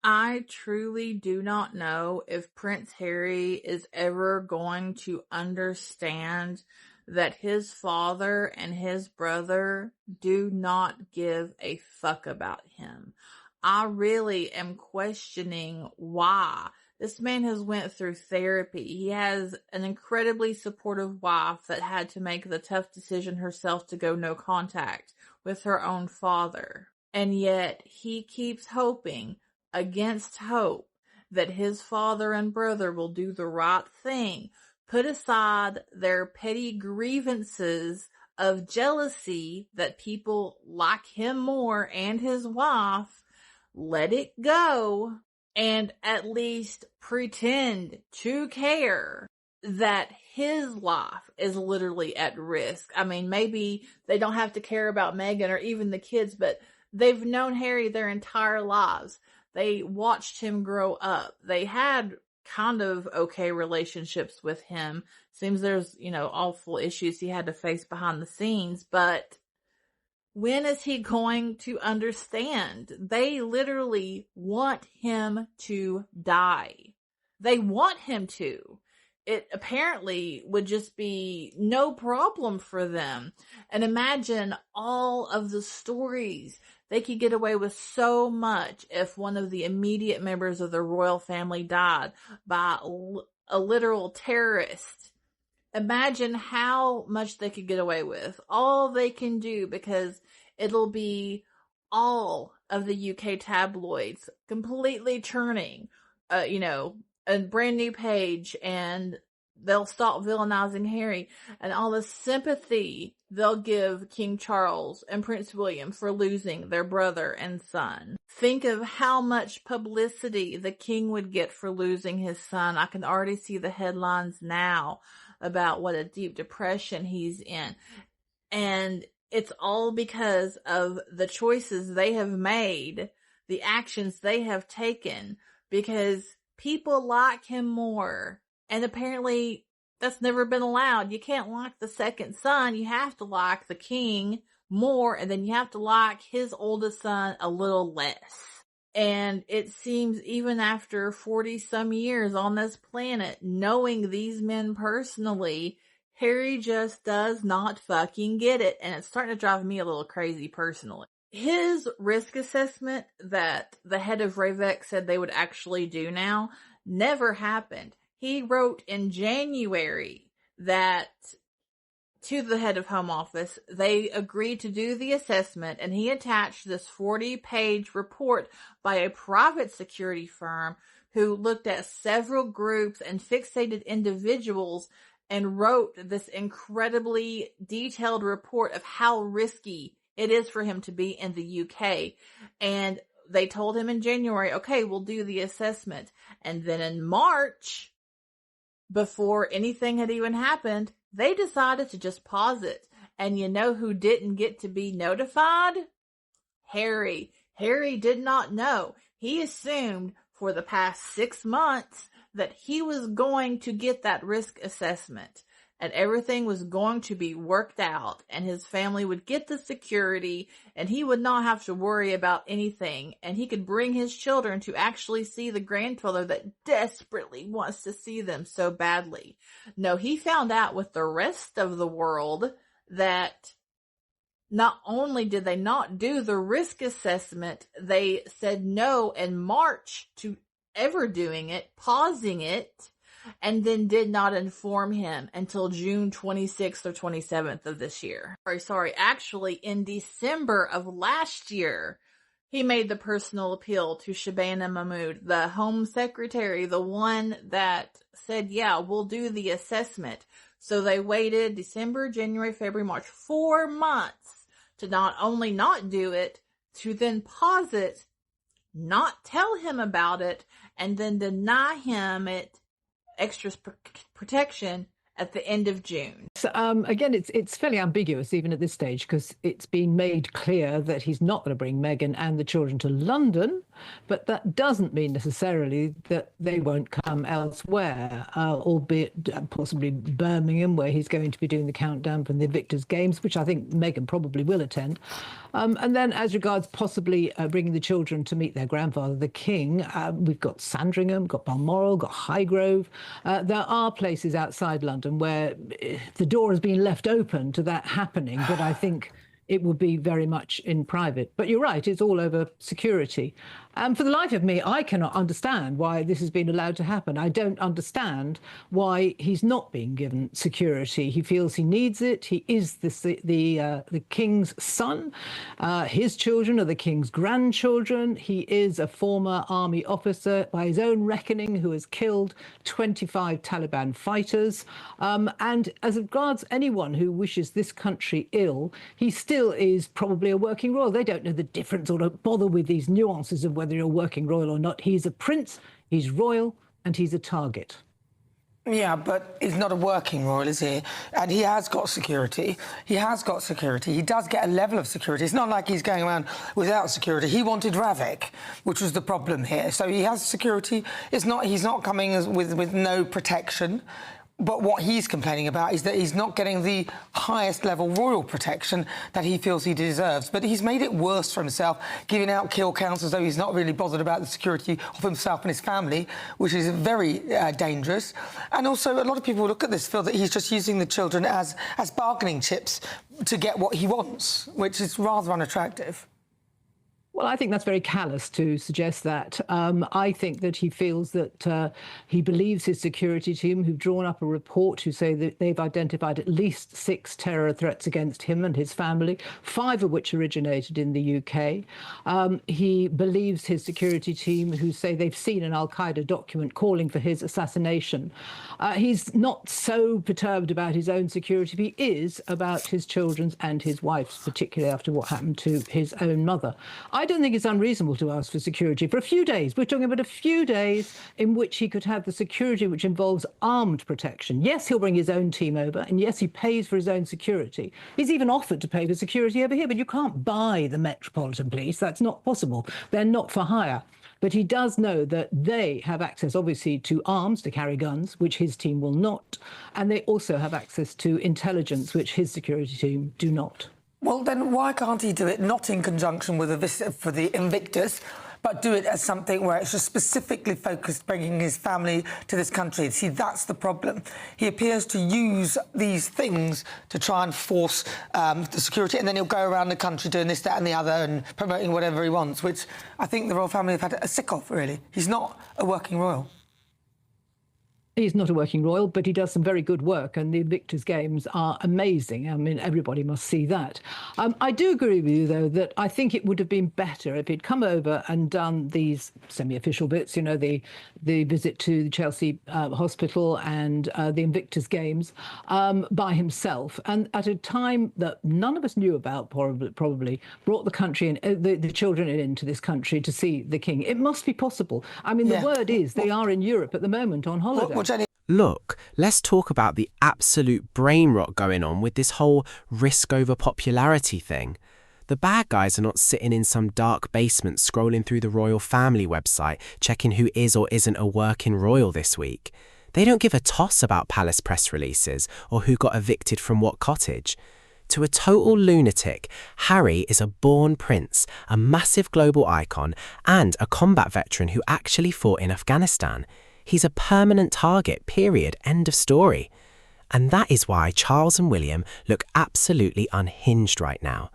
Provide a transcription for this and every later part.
I truly do not know if Prince Harry is ever going to understand that his father and his brother do not give a fuck about him. I really am questioning why. This man has went through therapy. He has an incredibly supportive wife that had to make the tough decision herself to go no contact with her own father. And yet he keeps hoping against hope that his father and brother will do the right thing, put aside their petty grievances of jealousy that people like him more and his wife, let it go, and at least pretend to care that his life is literally at risk. I mean, maybe they don't have to care about Meghan or even the kids, but they've known Harry their entire lives. They watched him grow up. They had kind of okay relationships with him. Seems there's, awful issues he had to face behind the scenes, but when is he going to understand? They literally want him to die. They want him to. It apparently would just be no problem for them. And imagine all of the stories. They could get away with so much if one of the immediate members of the royal family died by a literal terrorist. Imagine how much they could get away with. All they can do, because it'll be all of the UK tabloids completely turning, a brand new page, and they'll stop villainizing Harry, and all the sympathy they'll give King Charles and Prince William for losing their brother and son. Think of how much publicity the king would get for losing his son. I can already see the headlines now about what a deep depression he's in. And it's all because of the choices they have made, the actions they have taken, because people like him more. And apparently that's never been allowed. You can't like the second son. You have to like the king more, and then you have to like his oldest son a little less. And it seems even after 40 some years on this planet, knowing these men personally, Harry just does not fucking get it. And it's starting to drive me a little crazy personally. His risk assessment that the head of RAVEC said they would actually do now never happened. He wrote in January that to the head of Home Office, they agreed to do the assessment, and he attached this 40-page report by a private security firm who looked at several groups and fixated individuals and wrote this incredibly detailed report of how risky it is for him to be in the UK. And they told him in January, okay, we'll do the assessment. And then in March, before anything had even happened, they decided to just pause it. And you know who didn't get to be notified? Harry. Harry did not know. He assumed for the past 6 months that he was going to get that risk assessment and everything was going to be worked out and his family would get the security and he would not have to worry about anything, and he could bring his children to actually see the grandfather that desperately wants to see them so badly. No, he found out with the rest of the world that not only did they not do the risk assessment, they said no in March to ever doing it, pausing it, and then did not inform him until June 26th or 27th of this year. Actually in December of last year, he made the personal appeal to Shabana Mahmood, the Home Secretary, the one that said, yeah, we'll do the assessment. So they waited December, January, February, March, 4 months to not only not do it, to then pause it, not tell him about it, and then deny him it extra protection at the end of June. So, again, it's fairly ambiguous even at this stage, because it's been made clear that he's not going to bring Meghan and the children to London, but that doesn't mean necessarily that they won't come elsewhere, albeit possibly Birmingham, where he's going to be doing the countdown from the Victors' Games, which I think Meghan probably will attend. And then as regards possibly bringing the children to meet their grandfather, the King, we've got Sandringham, got Balmoral, got Highgrove. There are places outside London where the door has been left open to that happening, but I think it would be very much in private. But you're right, it's all over security. For the life of me, I cannot understand why this has been allowed to happen. I don't understand why he's not being given security. He feels he needs it. He is the King's son. His children are the King's grandchildren. He is a former army officer, by his own reckoning, who has killed 25 Taliban fighters. And as regards anyone who wishes this country ill, he still is probably a working royal. They don't know the difference or don't bother with these nuances of whether you're a working royal or not. He's a prince, he's royal, and he's a target. Yeah, but he's not a working royal, is he? And he has got security. He has got security. He does get a level of security. It's not like he's going around without security. He wanted RAVEC, which was the problem here. So he has security. He's not coming with no protection. But what he's complaining about is that he's not getting the highest level royal protection that he feels he deserves. But he's made it worse for himself, giving out kill counts as though he's not really bothered about the security of himself and his family, which is very dangerous. And also, a lot of people who look at this feel that he's just using the children as bargaining chips to get what he wants, which is rather unattractive. Well, I think that's very callous to suggest that. I think that he feels that he believes his security team, who've drawn up a report who say that they've identified at least 6 terror threats against him and his family, 5 of which originated in the UK. He believes his security team, who say they've seen an al-Qaeda document calling for his assassination. He's not so perturbed about his own security, but he is about his children's and his wife's, particularly after what happened to his own mother. I don't think it's unreasonable to ask for security for a few days. We're talking about a few days in which he could have the security which involves armed protection. Yes, he'll bring his own team over, and yes, he pays for his own security. He's even offered to pay for security over here, but you can't buy the Metropolitan Police. That's not possible. They're not for hire. But he does know that they have access, obviously, to arms, to carry guns, which his team will not. And they also have access to intelligence, which his security team do not. Well, then why can't he do it not in conjunction with a visit for the Invictus, but do it as something where it's just specifically focused bringing his family to this country? See, that's the problem. He appears to use these things to try and force the security, and then he'll go around the country doing this, that and the other and promoting whatever he wants, which I think the royal family have had a sick of, really. He's not a working royal. He's not a working royal, but he does some very good work, and the Victors' Games are amazing. I mean, everybody must see that. I do agree with you, though, that I think it would have been better if he'd come over and done these semi-official bits, you know, the visit to the Chelsea hospital and the Invictus Games by himself, and at a time that none of us knew about, probably brought the country in, the children into this country to see the King. It must be possible. I mean, the word is they are in Europe at the moment on holiday. Look, let's talk about the absolute brain rot going on with this whole risk over popularity thing. The bad guys are not sitting in some dark basement scrolling through the royal family website checking who is or isn't a working royal this week. They don't give a toss about palace press releases or who got evicted from what cottage. To a total lunatic, Harry is a born prince, a massive global icon, and a combat veteran who actually fought in Afghanistan. He's a permanent target, period, end of story. And that is why Charles and William look absolutely unhinged right now.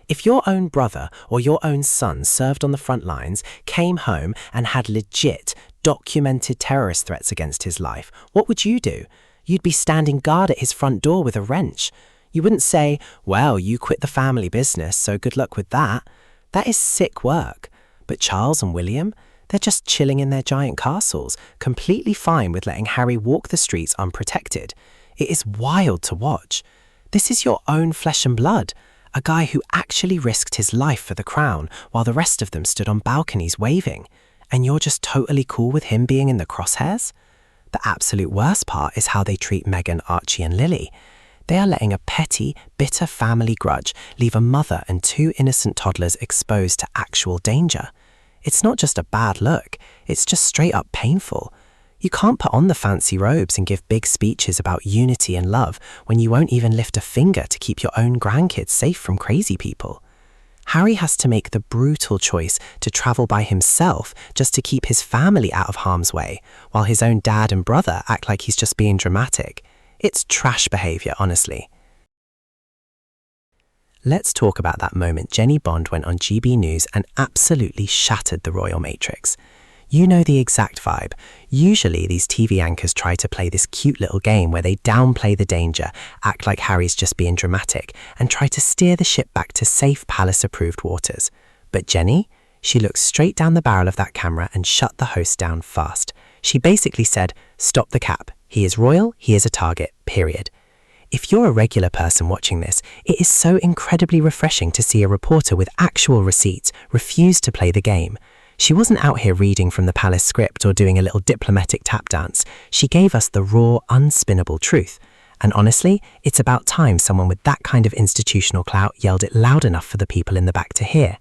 If your own brother or your own son served on the front lines, came home and had legit, documented terrorist threats against his life, what would you do? You'd be standing guard at his front door with a wrench. You wouldn't say, well, you quit the family business, so good luck with that. That is sick work. But Charles and William, they're just chilling in their giant castles, completely fine with letting Harry walk the streets unprotected. It is wild to watch. This is your own flesh and blood, a guy who actually risked his life for the crown while the rest of them stood on balconies waving. And you're just totally cool with him being in the crosshairs? The absolute worst part is how they treat Meghan, Archie and Lili. They are letting a petty, bitter family grudge leave a mother and 2 innocent toddlers exposed to actual danger. It's not just a bad look, it's just straight up painful. You can't put on the fancy robes and give big speeches about unity and love when you won't even lift a finger to keep your own grandkids safe from crazy people. Harry has to make the brutal choice to travel by himself just to keep his family out of harm's way, while his own dad and brother act like he's just being dramatic. It's trash behaviour, honestly. Let's talk about that moment Jenny Bond went on GB News and absolutely shattered the royal matrix. You know the exact vibe. Usually these TV anchors try to play this cute little game where they downplay the danger, act like Harry's just being dramatic, and try to steer the ship back to safe palace-approved waters. But Jenny, she looked straight down the barrel of that camera and shut the host down fast. She basically said, "Stop the cap. He is royal, he is a target, period." If you're a regular person watching this, it is so incredibly refreshing to see a reporter with actual receipts refuse to play the game. She wasn't out here reading from the palace script or doing a little diplomatic tap dance. She gave us the raw, unspinnable truth. And honestly, it's about time someone with that kind of institutional clout yelled it loud enough for the people in the back to hear.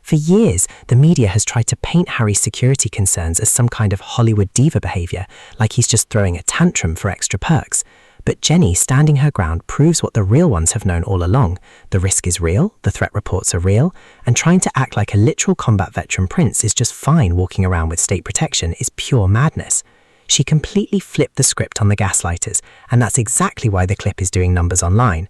For years, the media has tried to paint Harry's security concerns as some kind of Hollywood diva behaviour, like he's just throwing a tantrum for extra perks. But Jenny, standing her ground, proves what the real ones have known all along. The risk is real, the threat reports are real, and trying to act like a literal combat veteran prince is just fine walking around with state protection is pure madness. She completely flipped the script on the gaslighters, and that's exactly why the clip is doing numbers online.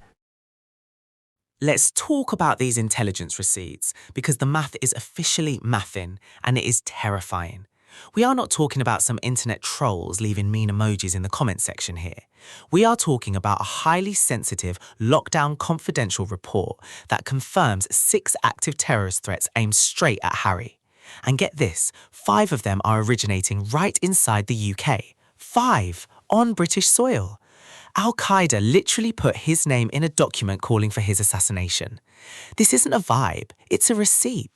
Let's talk about these intelligence receipts, because the math is officially mathing, and it is terrifying. We are not talking about some internet trolls leaving mean emojis in the comments section here. We are talking about a highly sensitive, lockdown confidential report that confirms 6 active terrorist threats aimed straight at Harry. And get this, 5 of them are originating right inside the UK. 5 on British soil. Al-Qaeda literally put his name in a document calling for his assassination. This isn't a vibe, it's a receipt.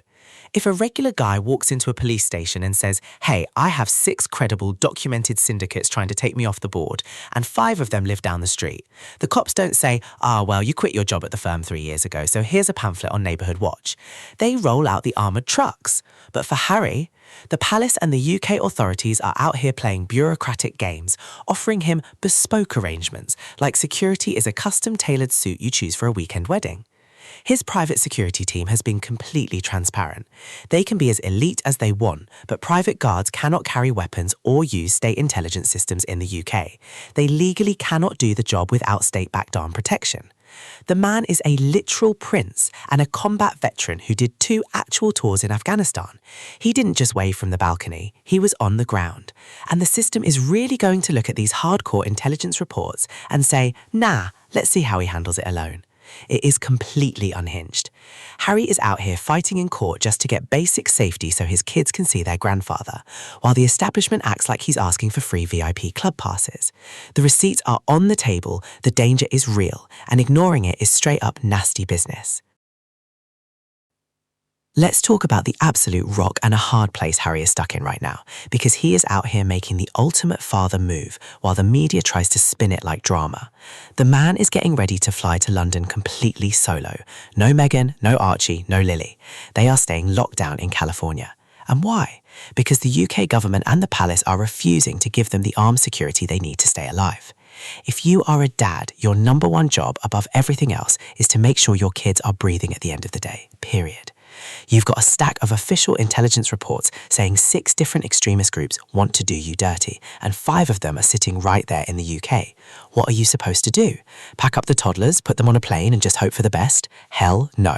If a regular guy walks into a police station and says, "Hey, I have 6 credible documented syndicates trying to take me off the board, and 5 of them live down the street," the cops don't say, "Well, you quit your job at the firm 3 years ago, so here's a pamphlet on Neighbourhood Watch." They roll out the armoured trucks. But for Harry, the palace and the UK authorities are out here playing bureaucratic games, offering him bespoke arrangements, like security is a custom-tailored suit you choose for a weekend wedding. His private security team has been completely transparent. They can be as elite as they want, but private guards cannot carry weapons or use state intelligence systems in the UK. They legally cannot do the job without state-backed arm protection. The man is a literal prince and a combat veteran who did 2 actual tours in Afghanistan. He didn't just wave from the balcony, he was on the ground. And the system is really going to look at these hardcore intelligence reports and say, nah, let's see how he handles it alone. It is completely unhinged. Harry is out here fighting in court just to get basic safety so his kids can see their grandfather, while the establishment acts like he's asking for free VIP club passes. The receipts are on the table, the danger is real, and ignoring it is straight up nasty business. Let's talk about the absolute rock and a hard place Harry is stuck in right now, because he is out here making the ultimate father move while the media tries to spin it like drama. The man is getting ready to fly to London completely solo. No Meghan, no Archie, no Lili. They are staying locked down in California. And why? Because the UK government and the palace are refusing to give them the armed security they need to stay alive. If you are a dad, your number one job above everything else is to make sure your kids are breathing at the end of the day, period. You've got a stack of official intelligence reports saying 6 different extremist groups want to do you dirty, and 5 of them are sitting right there in the UK. What are you supposed to do? Pack up the toddlers, put them on a plane and just hope for the best? Hell no.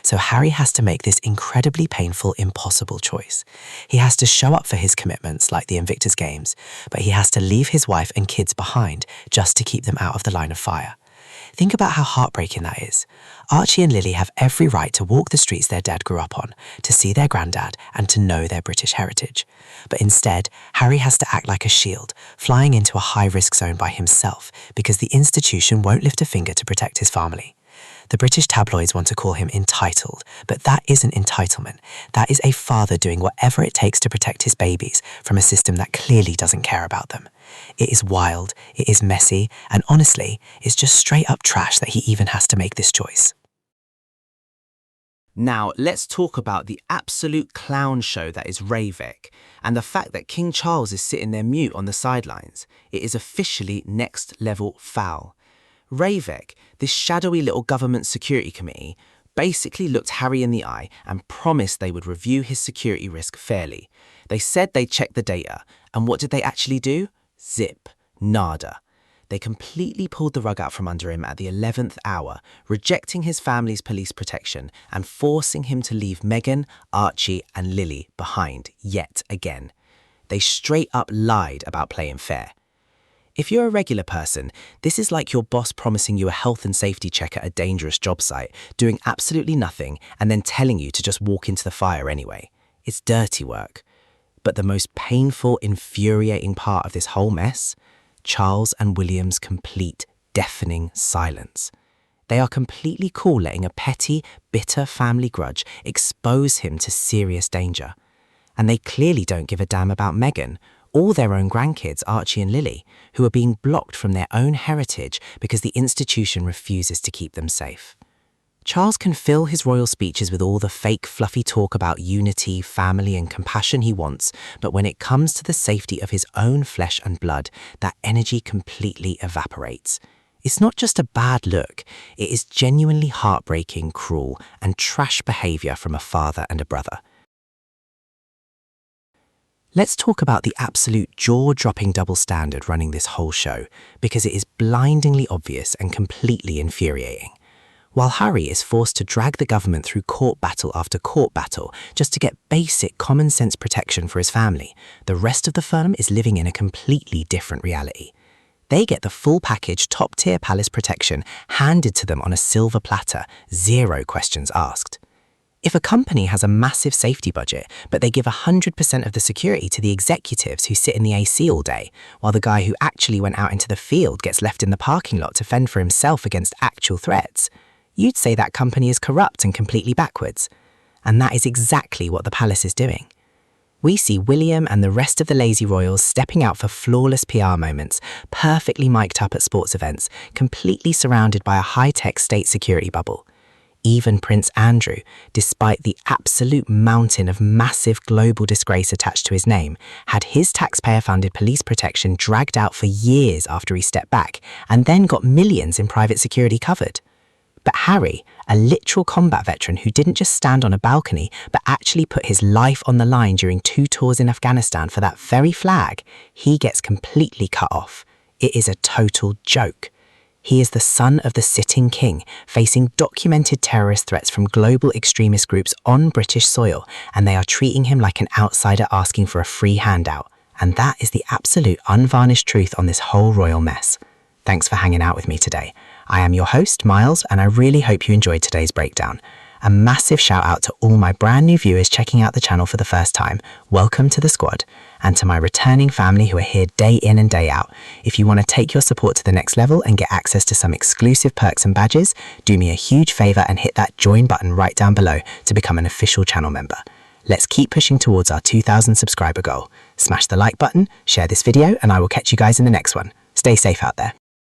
So Harry has to make this incredibly painful, impossible choice. He has to show up for his commitments like the Invictus Games, but he has to leave his wife and kids behind just to keep them out of the line of fire. Think about how heartbreaking that is. Archie and Lili have every right to walk the streets their dad grew up on, to see their granddad and to know their British heritage. But instead, Harry has to act like a shield, flying into a high-risk zone by himself because the institution won't lift a finger to protect his family. The British tabloids want to call him entitled, but that isn't entitlement. That is a father doing whatever it takes to protect his babies from a system that clearly doesn't care about them. It is wild, it is messy, and honestly, it's just straight up trash that he even has to make this choice. Now, let's talk about the absolute clown show that is RAVEC, and the fact that King Charles is sitting there mute on the sidelines. It is officially next level foul. RAVEC, this shadowy little government security committee, basically looked Harry in the eye and promised they would review his security risk fairly. They said they'd check the data, and what did they actually do? Zip. Nada. They completely pulled the rug out from under him at the 11th hour, rejecting his family's police protection and forcing him to leave Meghan, Archie and Lili behind yet again. They straight up lied about playing fair. If you're a regular person, this is like your boss promising you a health and safety check at a dangerous job site, doing absolutely nothing and then telling you to just walk into the fire anyway. It's dirty work. But the most painful, infuriating part of this whole mess? Charles and William's complete, deafening silence. They are completely cool letting a petty, bitter family grudge expose him to serious danger. And they clearly don't give a damn about Meghan, or their own grandkids, Archie and Lili, who are being blocked from their own heritage because the institution refuses to keep them safe. Charles can fill his royal speeches with all the fake, fluffy talk about unity, family and compassion he wants, but when it comes to the safety of his own flesh and blood, that energy completely evaporates. It's not just a bad look, it is genuinely heartbreaking, cruel and trash behaviour from a father and a brother. Let's talk about the absolute jaw-dropping double standard running this whole show, because it is blindingly obvious and completely infuriating. While Harry is forced to drag the government through court battle after court battle just to get basic common sense protection for his family, the rest of the firm is living in a completely different reality. They get the full package top-tier palace protection handed to them on a silver platter, 0 questions asked. If a company has a massive safety budget, but they give 100% of the security to the executives who sit in the AC all day, while the guy who actually went out into the field gets left in the parking lot to fend for himself against actual threats, you'd say that company is corrupt and completely backwards. And that is exactly what the palace is doing. We see William and the rest of the lazy royals stepping out for flawless PR moments, perfectly mic'd up at sports events, completely surrounded by a high-tech state security bubble. Even Prince Andrew, despite the absolute mountain of massive global disgrace attached to his name, had his taxpayer-funded police protection dragged out for years after he stepped back, and then got millions in private security covered. But Harry, a literal combat veteran who didn't just stand on a balcony, but actually put his life on the line during 2 tours in Afghanistan for that very flag, he gets completely cut off. It is a total joke. He is the son of the sitting king, facing documented terrorist threats from global extremist groups on British soil, and they are treating him like an outsider asking for a free handout. And that is the absolute unvarnished truth on this whole royal mess. Thanks for hanging out with me today. I am your host, Miles, and I really hope you enjoyed today's breakdown. A massive shout out to all my brand new viewers checking out the channel for the first time. Welcome to the squad. And to my returning family who are here day in and day out. If you want to take your support to the next level and get access to some exclusive perks and badges, do me a huge favour and hit that join button right down below to become an official channel member. Let's keep pushing towards our 2,000 subscriber goal. Smash the like button, share this video, and I will catch you guys in the next one. Stay safe out there.